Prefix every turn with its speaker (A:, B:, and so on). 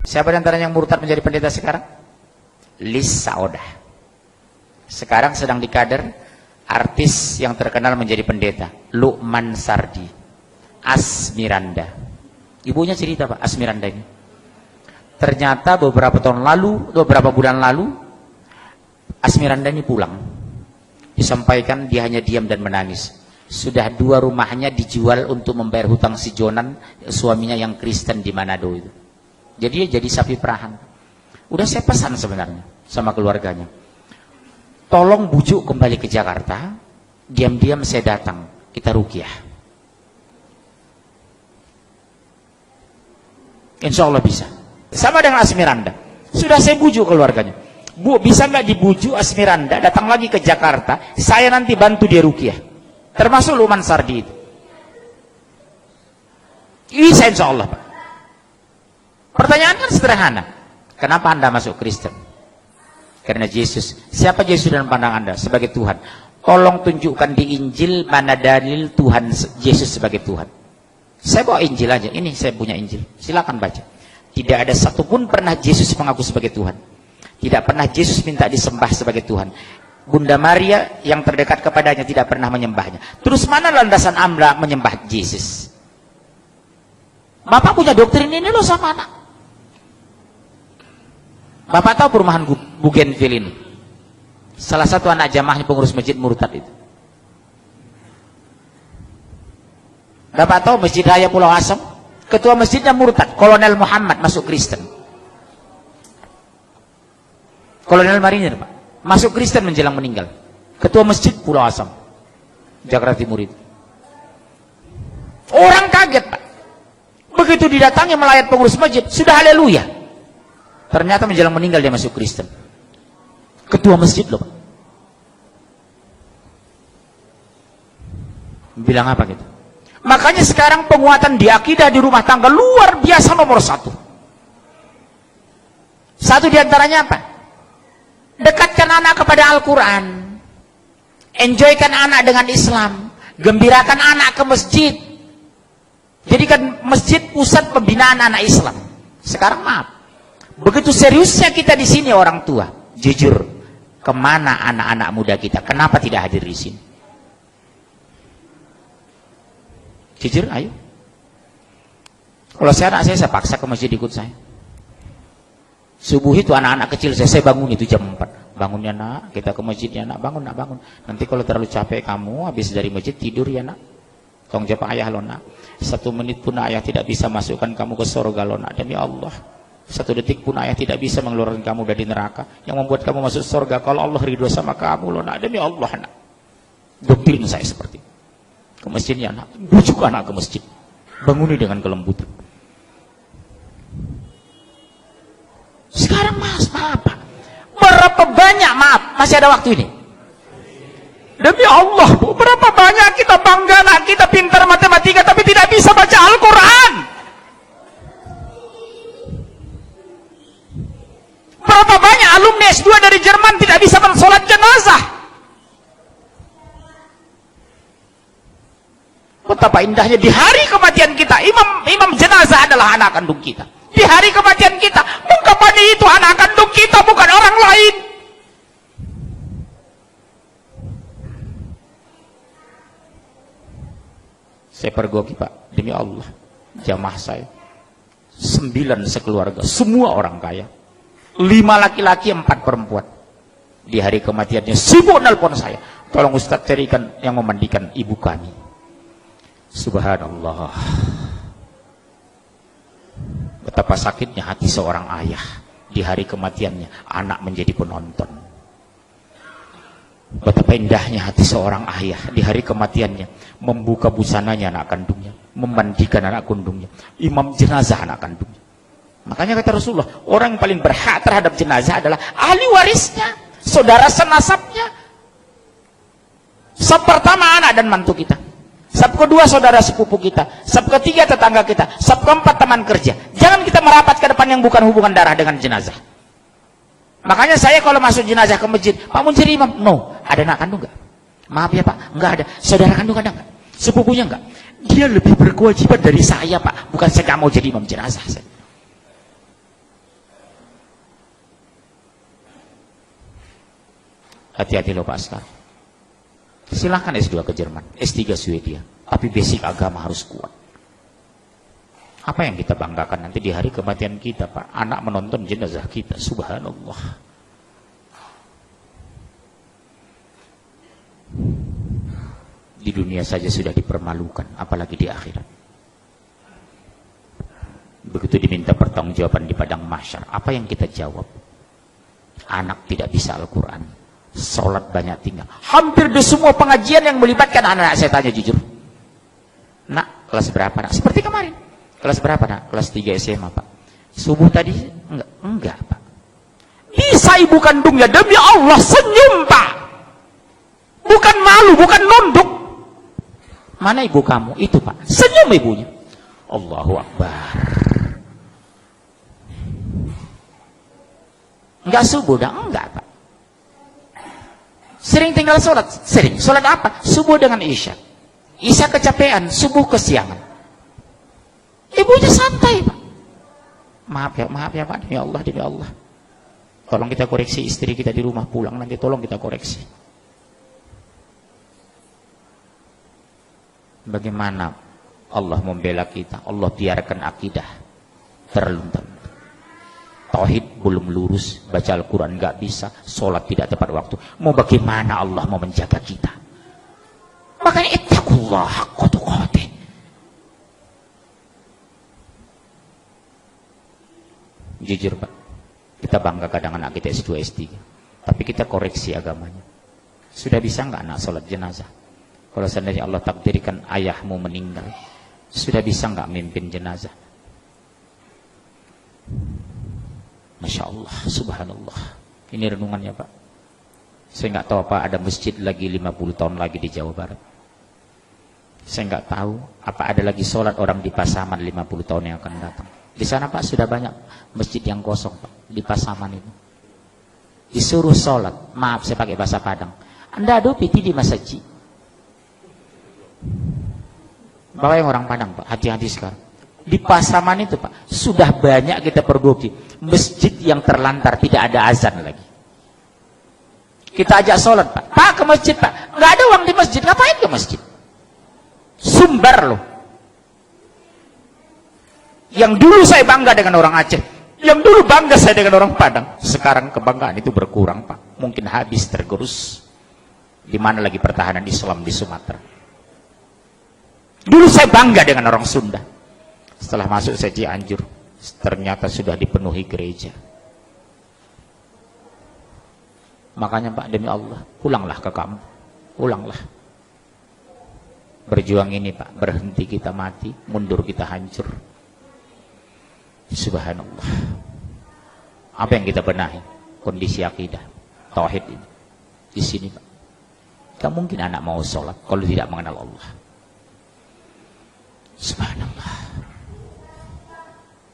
A: Siapa di antara yang murtad menjadi pendeta sekarang? Lis Saodah. Sekarang sedang dikader artis yang terkenal menjadi pendeta, Lukman Sardi, Asmiranda. Ibunya cerita Pak, Asmiranda ini. Ternyata beberapa bulan lalu, Asmiranda ini pulang. Disampaikan dia hanya diam dan menangis. Sudah 2 rumahnya dijual untuk membayar hutang si Jonan, suaminya yang Kristen di Manado itu. Jadi dia jadi sapi perahan. Udah saya pesan sebenarnya sama keluarganya. Tolong bujuk kembali ke Jakarta. Diam-diam saya datang, kita ruqyah. Insya Allah bisa. Sama dengan Asmiranda. Sudah saya bujuk keluarganya. Bu, bisa nggak dibujuk Asmiranda datang lagi ke Jakarta? Saya nanti bantu dia ruqyah. Termasuk Lukman Sardi itu. Bisa insya Allah Pak. Pertanyaan kan sederhana. Kenapa Anda masuk Kristen? Karena Yesus. Siapa Yesus dalam pandang Anda? Sebagai Tuhan. Tolong tunjukkan di Injil mana dalil Tuhan Yesus sebagai Tuhan. Saya bawa Injil aja. Ini saya punya Injil. Silakan baca. Tidak ada satupun pernah Yesus mengaku sebagai Tuhan. Tidak pernah Yesus minta disembah sebagai Tuhan. Bunda Maria yang terdekat kepadanya tidak pernah menyembahnya. Terus mana landasan Anda menyembah Yesus? Bapak punya doktrin ini loh sama anak. Bapak tahu perumahan Bougainville ini? Salah satu anak jamaahnya pengurus masjid murtad itu. Bapak tahu Masjid Raya Pulau Asam? Ketua masjidnya murtad, Kolonel Muhammad masuk Kristen. Kolonel Marinir Pak, masuk Kristen menjelang meninggal. Ketua masjid Pulau Asam, Jakarta Timur itu. Orang kaget Pak. Begitu didatangi melayat pengurus masjid, sudah haleluya. Ternyata menjelang meninggal dia masuk Kristen. Ketua masjid loh Pak. Bilang apa gitu? Makanya sekarang penguatan di akidah di rumah tangga luar biasa nomor 1. Satu diantaranya apa? Dekatkan anak kepada Al-Quran. Enjoykan anak dengan Islam. Gembirakan anak ke masjid. Jadikan masjid pusat pembinaan anak Islam. Sekarang maaf. Begitu seriusnya kita di sini orang tua, jujur, kemana anak-anak muda kita? Kenapa tidak hadir di sini? Jujur, ayo. Kalau anak saya paksa ke masjid ikut saya. Subuh itu anak-anak kecil saya bangun itu jam 4. Bangunnya nak, kita ke masjidnya nak, bangun nak, bangun. Nanti kalau terlalu capek kamu, habis dari masjid tidur ya nak. Tolong jawab ayah lo nak. 1 menit pun ayah tidak bisa masukkan kamu ke surga lo nak, demi Allah. 1 detik pun ayah tidak bisa mengeluarkan kamu dari neraka. Yang membuat kamu masuk surga kalau Allah ridho sama kamu loh nak, demi Allah nak. Doktrin saya seperti itu. Ke masjidnya anak, bujuk anak ke masjid, banguni dengan kelembutan. Sekarang maaf Pak, berapa banyak maaf masih ada waktu ini? Demi Allah Bu, berapa banyak kita bangga anak kita pintar matematika tapi tidak bisa baca Al-Quran. Berapa banyak alumni S2 dari Jerman tidak bisa bersolat jenazah. Betapa indahnya di hari kematian kita, imam jenazah adalah anak kandung kita. Di hari kematian kita, ungkapannya itu anak kandung kita, bukan orang lain. Saya pergoki Pak, demi Allah, jamaah saya 9 sekeluarga, semua orang kaya. 5 laki-laki, 4 perempuan. Di hari kematiannya sibuk nelpon saya, tolong Ustaz carikan yang memandikan ibu kami. Subhanallah. Betapa sakitnya hati seorang ayah di hari kematiannya, anak menjadi penonton. Betapa indahnya hati seorang ayah di hari kematiannya, membuka busananya anak kandungnya, memandikan anak kandungnya, imam jenazah anak kandungnya. Makanya kata Rasulullah, orang yang paling berhak terhadap jenazah adalah ahli warisnya, saudara senasabnya. Sab pertama anak dan mantu kita. Sab kedua saudara sepupu kita. Sab ketiga tetangga kita. Sab keempat teman kerja. Jangan kita merapat ke depan yang bukan hubungan darah dengan jenazah. Makanya saya kalau masuk jenazah ke masjid, Pak mau jadi imam? No. Ada anak kandung nggak? Maaf ya Pak, nggak ada. Saudara kandung ada nggak? Sepupunya nggak? Dia lebih berkewajiban dari saya Pak. Bukan saya nggak mau jadi imam jenazah. Hati-hati loh Pak sekarang. Silahkan S2 ke Jerman, S3 Swedia, tapi basic agama harus kuat. Apa yang kita banggakan nanti di hari kematian kita, Pak? Anak menonton jenazah kita, subhanallah. Di dunia saja sudah dipermalukan, apalagi di akhirat. Begitu diminta pertanggungjawaban di padang mahsyar, apa yang kita jawab? Anak tidak bisa Al-Quran, sholat banyak tinggal. Hampir di semua pengajian yang melibatkan anak, saya tanya jujur, nak, kelas berapa nak? Seperti kemarin, kelas berapa nak? Kelas 3 SMA Pak. Subuh tadi? Enggak Pak. Bisa ibu kandungnya, demi Allah senyum Pak, bukan malu, bukan nunduk. Mana ibu kamu? Itu Pak, senyum ibunya. Allahu Akbar. Enggak subuh dah? Enggak Pak. Sering tinggal sholat? Sering. Sholat apa? Subuh dengan Isya. Isya kecapean, subuh kesiangan. Ibunya santai Pak. Maaf ya Pak, demi Allah, demi Allah. Tolong kita koreksi istri kita di rumah pulang nanti, tolong kita koreksi. Bagaimana Allah membela kita? Allah biarkan akidah terluntar. Tauhid belum lurus, baca Al-Quran nggak bisa, sholat tidak tepat waktu. Mau bagaimana Allah mau menjaga kita? Makanya ittaqullah haqqa tuqatih. Jujur Pak, kita bangga kadang anak kita S2, S3, tapi kita koreksi agamanya. Sudah bisa nggak anak sholat jenazah? Kalau seandainya Allah takdirkan ayahmu meninggal, sudah bisa nggak mimpin jenazah? Masya Allah, subhanallah. Ini renungannya Pak. Saya nggak tahu apa ada masjid lagi 50 tahun lagi di Jawa Barat. Saya nggak tahu apa ada lagi sholat orang di Pasaman 50 tahun yang akan datang. Di sana Pak sudah banyak masjid yang kosong Pak, di Pasaman itu. Disuruh sholat, maaf saya pakai bahasa Padang, Anda adu piti di masjid. Bapak yang orang Padang Pak, hati-hati sekarang. Di Pasaman itu Pak, sudah banyak kita pergoki masjid yang terlantar, tidak ada azan lagi. Kita ajak sholat Pak, Pak ke masjid Pak, nggak ada uang di masjid, ngapain ke masjid? Sumbar loh. Yang dulu saya bangga dengan orang Aceh, yang dulu bangga saya dengan orang Padang, sekarang kebanggaan itu berkurang Pak, mungkin habis tergerus. Di mana lagi pertahanan Islam di Sumatera? Dulu saya bangga dengan orang Sunda. Setelah masuk saya Cianjur, ternyata sudah dipenuhi gereja. Makanya Pak, demi Allah, pulanglah ke kamu, pulanglah. Berjuang ini Pak, berhenti kita mati, mundur kita hancur. Subhanallah. Apa yang kita benahi? Kondisi akidah, tauhid ini. Di sini Pak, tak mungkin anak mau sholat kalau tidak mengenal Allah. Subhanallah.